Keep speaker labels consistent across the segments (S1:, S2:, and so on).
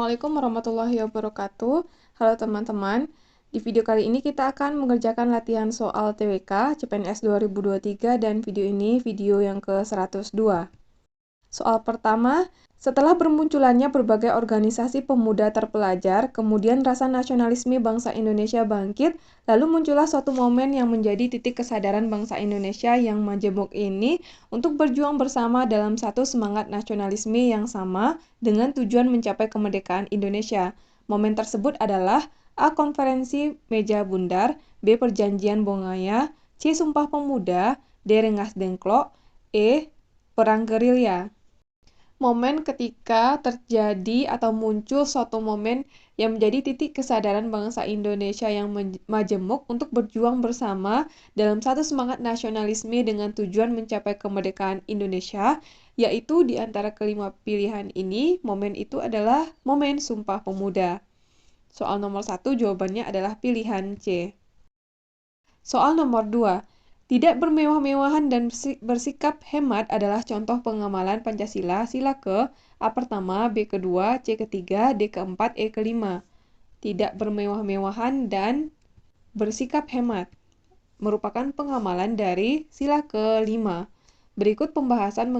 S1: Assalamualaikum warahmatullahi wabarakatuh. Halo teman-teman, di video kali ini kita akan mengerjakan latihan soal TWK CPNS 2023 dan video ini video yang ke-102. Soal pertama, setelah bermunculannya berbagai organisasi pemuda terpelajar, kemudian rasa nasionalisme bangsa Indonesia bangkit, lalu muncullah suatu momen yang menjadi titik kesadaran bangsa Indonesia yang majemuk ini untuk berjuang bersama dalam satu semangat nasionalisme yang sama dengan tujuan mencapai kemerdekaan Indonesia. Momen tersebut adalah A. Konferensi Meja Bundar, B. Perjanjian Bongaya, C. Sumpah Pemuda, D. Rengas Dengklok, E. Perang Gerilya. Momen ketika terjadi atau muncul suatu momen yang menjadi titik kesadaran bangsa Indonesia yang majemuk untuk berjuang bersama dalam satu semangat nasionalisme dengan tujuan mencapai kemerdekaan Indonesia, yaitu di antara kelima pilihan ini, momen itu adalah momen Sumpah Pemuda. Soal nomor 1 jawabannya adalah pilihan C. Soal nomor 2. Tidak bermewah-mewahan dan bersikap hemat adalah contoh pengamalan Pancasila sila ke A pertama, B kedua, C ketiga, D keempat, E kelima. Tidak bermewah-mewahan dan bersikap hemat merupakan pengamalan dari sila kelima. Berikut pembahasan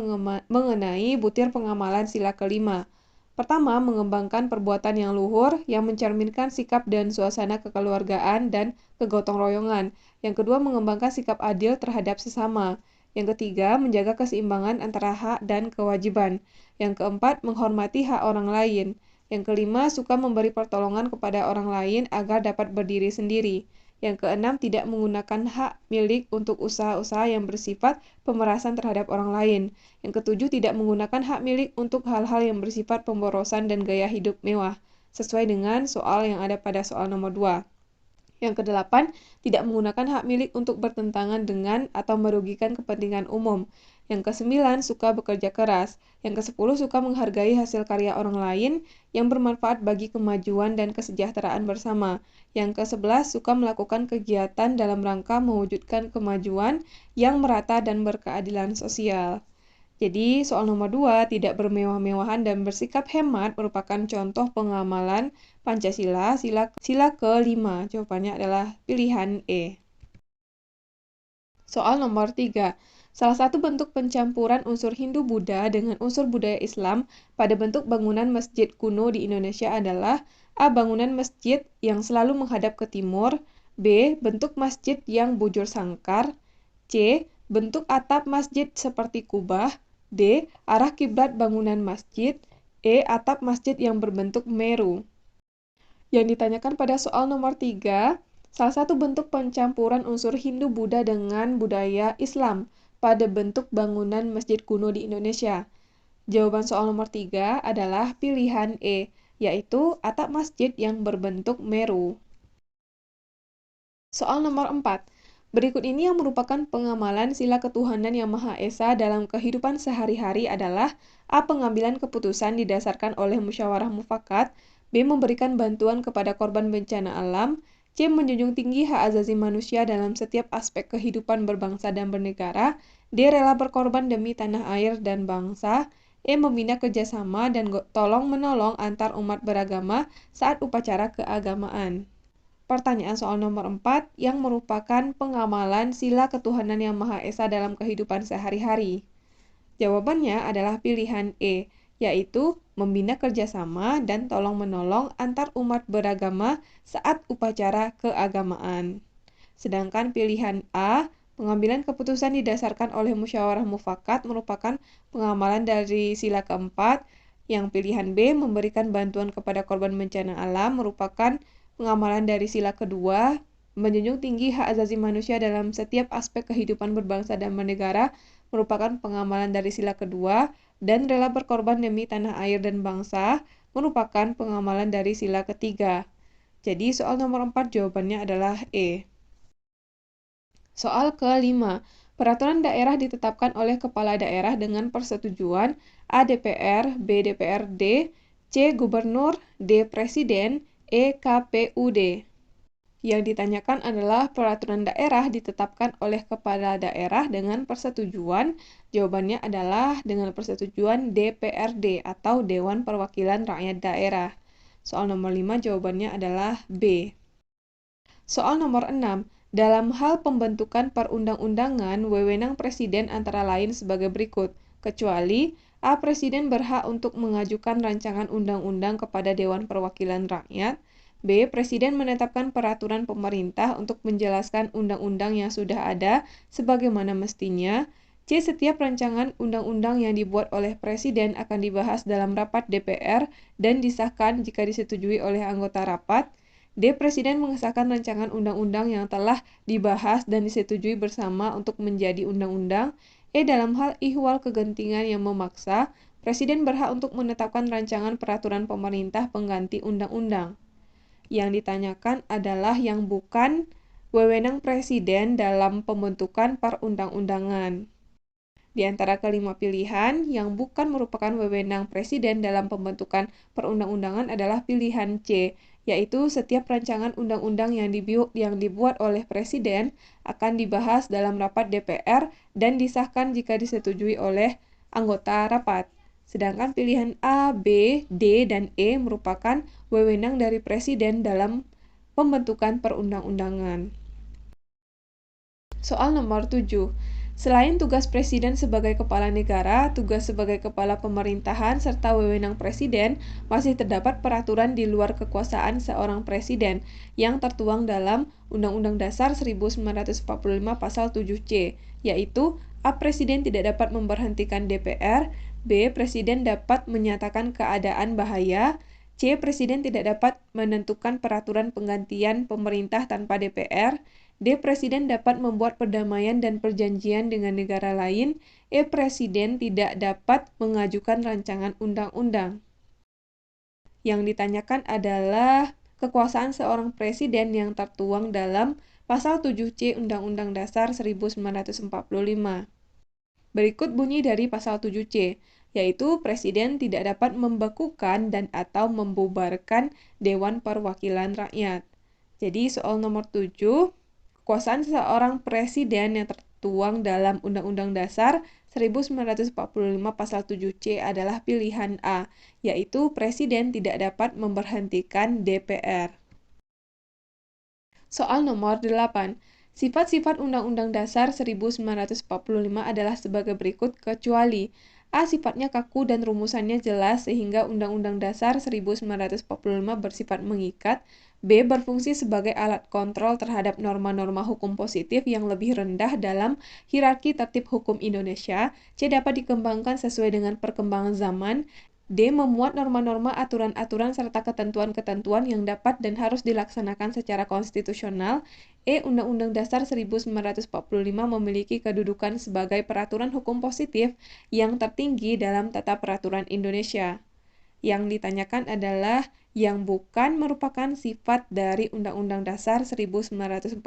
S1: mengenai butir pengamalan sila kelima. Pertama, mengembangkan perbuatan yang luhur yang mencerminkan sikap dan suasana kekeluargaan dan kegotong royongan. Yang kedua, mengembangkan sikap adil terhadap sesama. Yang ketiga, menjaga keseimbangan antara hak dan kewajiban. Yang keempat, menghormati hak orang lain. Yang kelima, suka memberi pertolongan kepada orang lain agar dapat berdiri sendiri. Yang keenam, tidak menggunakan hak milik untuk usaha-usaha yang bersifat pemerasan terhadap orang lain. Yang ketujuh, tidak menggunakan hak milik untuk hal-hal yang bersifat pemborosan dan gaya hidup mewah, sesuai dengan soal yang ada pada soal nomor 2. Yang kedelapan, tidak menggunakan hak milik untuk bertentangan dengan atau merugikan kepentingan umum. Yang kesembilan, suka bekerja keras. Yang kesepuluh, suka menghargai hasil karya orang lain yang bermanfaat bagi kemajuan dan kesejahteraan bersama. Yang kesebelas, suka melakukan kegiatan dalam rangka mewujudkan kemajuan yang merata dan berkeadilan sosial. Jadi, soal nomor 2, tidak bermewah-mewahan dan bersikap hemat merupakan contoh pengamalan Pancasila sila ke-5. Jawabannya adalah pilihan E. Soal nomor 3. Salah satu bentuk pencampuran unsur Hindu-Buddha dengan unsur budaya Islam pada bentuk bangunan masjid kuno di Indonesia adalah A. Bangunan masjid yang selalu menghadap ke timur, B. Bentuk masjid yang bujur sangkar, C. Bentuk atap masjid seperti kubah, D. Arah kiblat bangunan masjid, E. Atap masjid yang berbentuk meru. Yang ditanyakan pada soal nomor 3, salah satu bentuk pencampuran unsur Hindu-Buddha dengan budaya Islam pada bentuk bangunan masjid kuno di Indonesia. Jawaban soal nomor 3 adalah pilihan E, yaitu atap masjid yang berbentuk meru. Soal nomor 4. Berikut ini yang merupakan pengamalan sila ketuhanan yang Maha Esa dalam kehidupan sehari-hari adalah A. Pengambilan keputusan didasarkan oleh musyawarah mufakat, B. Memberikan bantuan kepada korban bencana alam, C. Menjunjung tinggi hak asasi manusia dalam setiap aspek kehidupan berbangsa dan bernegara, D. Rela berkorban demi tanah air dan bangsa, E. Membina kerjasama dan tolong-menolong antar umat beragama saat upacara keagamaan. Pertanyaan soal nomor 4 yang merupakan pengamalan sila ketuhanan yang Maha Esa dalam kehidupan sehari-hari. Jawabannya adalah pilihan E, yaitu membina kerjasama dan tolong-menolong antar umat beragama saat upacara keagamaan. Sedangkan pilihan A, pengambilan keputusan didasarkan oleh musyawarah mufakat merupakan pengamalan dari sila keempat, yang pilihan B, memberikan bantuan kepada korban bencana alam merupakan pengamalan dari sila kedua, menjunjung tinggi hak asasi manusia dalam setiap aspek kehidupan berbangsa dan bernegara merupakan pengamalan dari sila kedua, dan rela berkorban demi tanah air dan bangsa merupakan pengamalan dari sila ketiga. Jadi soal nomor 4 jawabannya adalah E. Soal ke-5. Peraturan daerah ditetapkan oleh kepala daerah dengan persetujuan A. DPR, B. DPRD, C. Gubernur, D. Presiden, E. KPUD. Yang ditanyakan adalah peraturan daerah ditetapkan oleh kepala daerah dengan persetujuan. Jawabannya adalah dengan persetujuan DPRD atau Dewan Perwakilan Rakyat Daerah. Soal nomor 5 jawabannya adalah B. Soal nomor 6. Dalam hal pembentukan perundang-undangan, wewenang presiden antara lain sebagai berikut, kecuali A. Presiden berhak untuk mengajukan rancangan undang-undang kepada Dewan Perwakilan Rakyat. B. Presiden menetapkan peraturan pemerintah untuk menjelaskan undang-undang yang sudah ada sebagaimana mestinya. C. Setiap rancangan undang-undang yang dibuat oleh Presiden akan dibahas dalam rapat DPR dan disahkan jika disetujui oleh anggota rapat. D. Presiden mengesahkan rancangan undang-undang yang telah dibahas dan disetujui bersama untuk menjadi undang-undang. E. Dalam hal ihwal kegentingan yang memaksa, Presiden berhak untuk menetapkan rancangan peraturan pemerintah pengganti undang-undang. Yang ditanyakan adalah yang bukan wewenang Presiden dalam pembentukan perundang-undangan. Di antara kelima pilihan, yang bukan merupakan wewenang Presiden dalam pembentukan perundang-undangan adalah pilihan C, yaitu setiap rancangan undang-undang yang dibuat oleh Presiden akan dibahas dalam rapat DPR dan disahkan jika disetujui oleh anggota rapat. Sedangkan pilihan A, B, D, dan E merupakan wewenang dari Presiden dalam pembentukan perundang-undangan. Soal nomor 7. Selain tugas Presiden sebagai kepala negara, tugas sebagai kepala pemerintahan, serta wewenang Presiden, masih terdapat peraturan di luar kekuasaan seorang Presiden yang tertuang dalam Undang-Undang Dasar 1945 Pasal 7C, yaitu A. Presiden tidak dapat memberhentikan DPR, B. Presiden dapat menyatakan keadaan bahaya, C. Presiden tidak dapat menentukan peraturan penggantian pemerintah tanpa DPR, D. Presiden dapat membuat perdamaian dan perjanjian dengan negara lain. E. Presiden tidak dapat mengajukan rancangan undang-undang. Yang ditanyakan adalah kekuasaan seorang presiden yang tertuang dalam Pasal 7C Undang-Undang Dasar 1945. Berikut bunyi dari Pasal 7C, yaitu Presiden tidak dapat membekukan dan atau membubarkan Dewan Perwakilan Rakyat. Jadi soal nomor 7, kekuasaan seorang presiden yang tertuang dalam Undang-Undang Dasar 1945 Pasal 7C adalah pilihan A, yaitu presiden tidak dapat memberhentikan DPR. Soal nomor 8. Sifat-sifat Undang-Undang Dasar 1945 adalah sebagai berikut kecuali A. Sifatnya kaku dan rumusannya jelas sehingga Undang-Undang Dasar 1945 bersifat mengikat. B. Berfungsi sebagai alat kontrol terhadap norma-norma hukum positif yang lebih rendah dalam hierarki tertib hukum Indonesia. C. Dapat dikembangkan sesuai dengan perkembangan zaman. D. Memuat norma-norma, aturan-aturan, serta ketentuan-ketentuan yang dapat dan harus dilaksanakan secara konstitusional. E. Undang-Undang Dasar 1945 memiliki kedudukan sebagai peraturan hukum positif yang tertinggi dalam tata peraturan Indonesia. Yang ditanyakan adalah yang bukan merupakan sifat dari Undang-Undang Dasar 1945.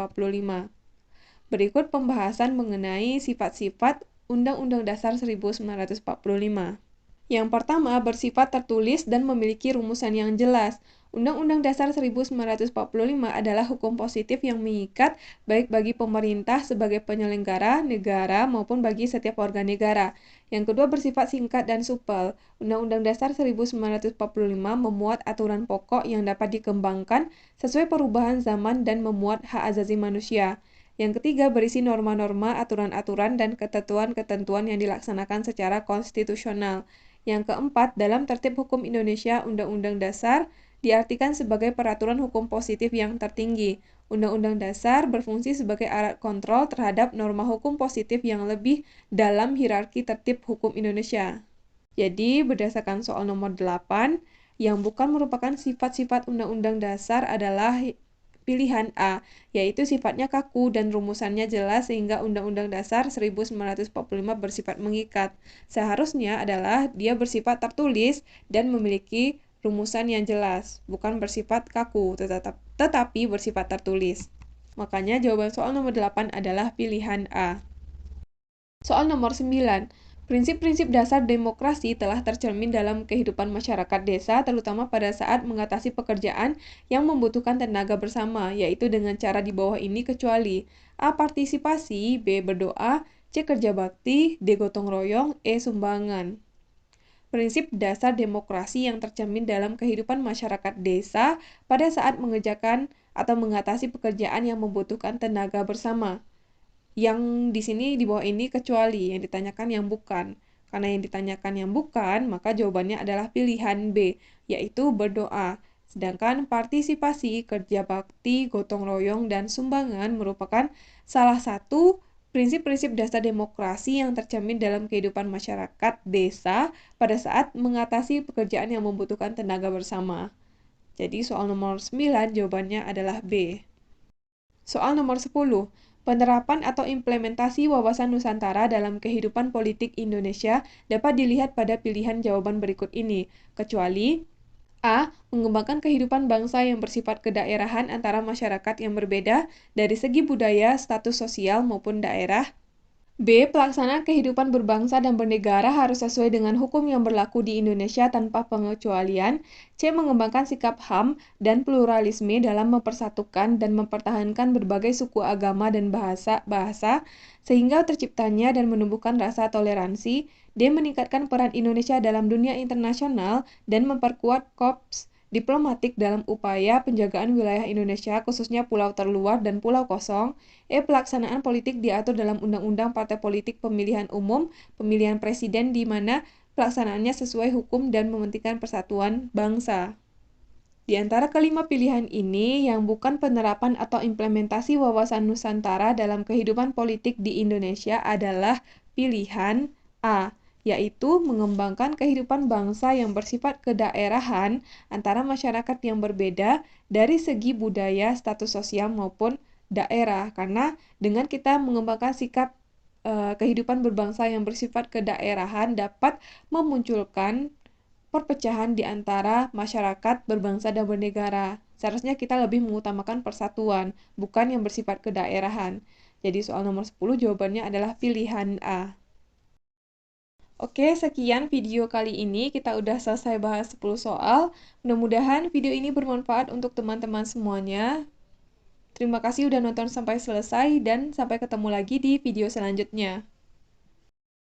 S1: Berikut pembahasan mengenai sifat-sifat Undang-Undang Dasar 1945. Yang pertama, bersifat tertulis dan memiliki rumusan yang jelas. Undang-Undang Dasar 1945 adalah hukum positif yang mengikat baik bagi pemerintah sebagai penyelenggara negara maupun bagi setiap warga negara. Yang kedua, bersifat singkat dan supel. Undang-Undang Dasar 1945 memuat aturan pokok yang dapat dikembangkan sesuai perubahan zaman dan memuat hak asasi manusia. Yang ketiga, berisi norma-norma, aturan-aturan, dan ketentuan-ketentuan yang dilaksanakan secara konstitusional. Yang keempat, dalam tertib hukum Indonesia, Undang-Undang Dasar diartikan sebagai peraturan hukum positif yang tertinggi. Undang-Undang Dasar berfungsi sebagai alat kontrol terhadap norma hukum positif yang lebih dalam hierarki tertib hukum Indonesia. Jadi, berdasarkan soal nomor 8, yang bukan merupakan sifat-sifat Undang-Undang Dasar adalah pilihan A, yaitu sifatnya kaku dan rumusannya jelas sehingga Undang-Undang Dasar 1945 bersifat mengikat. Seharusnya adalah dia bersifat tertulis dan memiliki rumusan yang jelas, bukan bersifat kaku, tetapi bersifat tertulis. Makanya jawaban soal nomor 8 adalah pilihan A. Soal nomor 9. Prinsip-prinsip dasar demokrasi telah tercermin dalam kehidupan masyarakat desa, terutama pada saat mengatasi pekerjaan yang membutuhkan tenaga bersama, yaitu dengan cara di bawah ini kecuali A. Partisipasi, B. Berdoa, C. Kerja bakti, D. Gotong royong, E. Sumbangan. prinsip dasar demokrasi yang tercermin dalam kehidupan masyarakat desa pada saat mengerjakan atau mengatasi pekerjaan yang membutuhkan tenaga bersama. Yang di sini di bawah ini kecuali yang ditanyakan yang bukan. Karena yang ditanyakan yang bukan, maka jawabannya adalah pilihan B, yaitu berdoa. Sedangkan partisipasi, kerja bakti, gotong royong, dan sumbangan merupakan salah satu prinsip-prinsip dasar demokrasi yang tercermin dalam kehidupan masyarakat desa pada saat mengatasi pekerjaan yang membutuhkan tenaga bersama. Jadi soal nomor 9 jawabannya adalah B. Soal nomor 10. Penerapan atau implementasi wawasan Nusantara dalam kehidupan politik Indonesia dapat dilihat pada pilihan jawaban berikut ini, kecuali A. Mengembangkan kehidupan bangsa yang bersifat kedaerahan antara masyarakat yang berbeda dari segi budaya, status sosial, maupun daerah. B. Pelaksanaan kehidupan berbangsa dan bernegara harus sesuai dengan hukum yang berlaku di Indonesia tanpa pengecualian. C. Mengembangkan sikap HAM dan pluralisme dalam mempersatukan dan mempertahankan berbagai suku agama dan bahasa sehingga terciptanya dan menumbuhkan rasa toleransi. D. Meningkatkan peran Indonesia dalam dunia internasional dan memperkuat korps diplomatik dalam upaya penjagaan wilayah Indonesia, khususnya pulau terluar dan pulau kosong. Pelaksanaan politik diatur dalam Undang-Undang Partai Politik Pemilihan Umum, pemilihan presiden di mana pelaksanaannya sesuai hukum dan mementingkan persatuan bangsa. Di antara kelima pilihan ini, yang bukan penerapan atau implementasi wawasan Nusantara dalam kehidupan politik di Indonesia adalah pilihan A, yaitu mengembangkan kehidupan bangsa yang bersifat kedaerahan antara masyarakat yang berbeda dari segi budaya, status sosial, maupun daerah. Karena dengan kita mengembangkan sikap kehidupan berbangsa yang bersifat kedaerahan dapat memunculkan perpecahan di antara masyarakat berbangsa dan bernegara. Seharusnya kita lebih mengutamakan persatuan, bukan yang bersifat kedaerahan. Jadi soal nomor 10 jawabannya adalah pilihan A. Oke, sekian video kali ini. Kita udah selesai bahas 10 soal. Mudah-mudahan video ini bermanfaat untuk teman-teman semuanya. Terima kasih udah nonton sampai selesai dan sampai ketemu lagi di video selanjutnya.